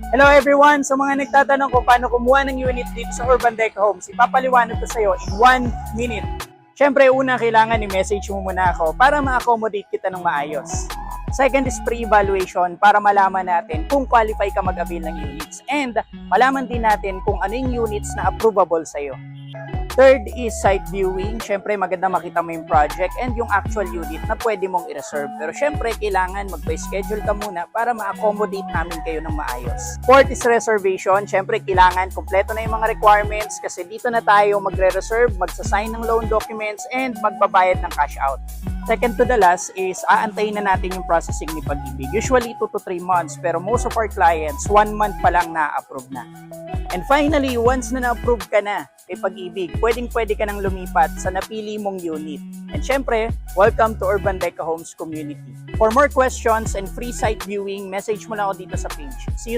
Hello everyone! Sa mga nagtatanong kung paano kumuha ng unit dito sa Urban Deca Homes, ipapaliwanag ko sa iyo in 1 minute. Siyempre, una kailangan i-message mo muna ako para ma-accommodate kita ng maayos. Second is pre-evaluation para malaman natin kung qualify ka mag-avail ng units and malaman din natin kung ano yung units na approvable sa iyo. Third is site viewing. Siyempre, maganda makita mo yung project and yung actual unit na pwede mong i-reserve. Pero siyempre, kailangan mag-schedule ka muna para ma-accommodate namin kayo ng maayos. Fourth is reservation. Siyempre, kailangan kompleto na yung mga requirements kasi dito na tayo magre-reserve, magsasign ng loan documents, and magbabayad ng cash out. Second to the last is aantayin na natin yung processing ni Pag-ibig. Usually 2 to 3 months pero most of our clients 1 month pa lang na-approve na. And finally, once na na-approve ka na kay Pag-ibig, pwede ka nang lumipat sa napili mong unit. And syempre, welcome to Urban Deca Homes community. For more questions and free site viewing, message mo lang ako dito sa page. See you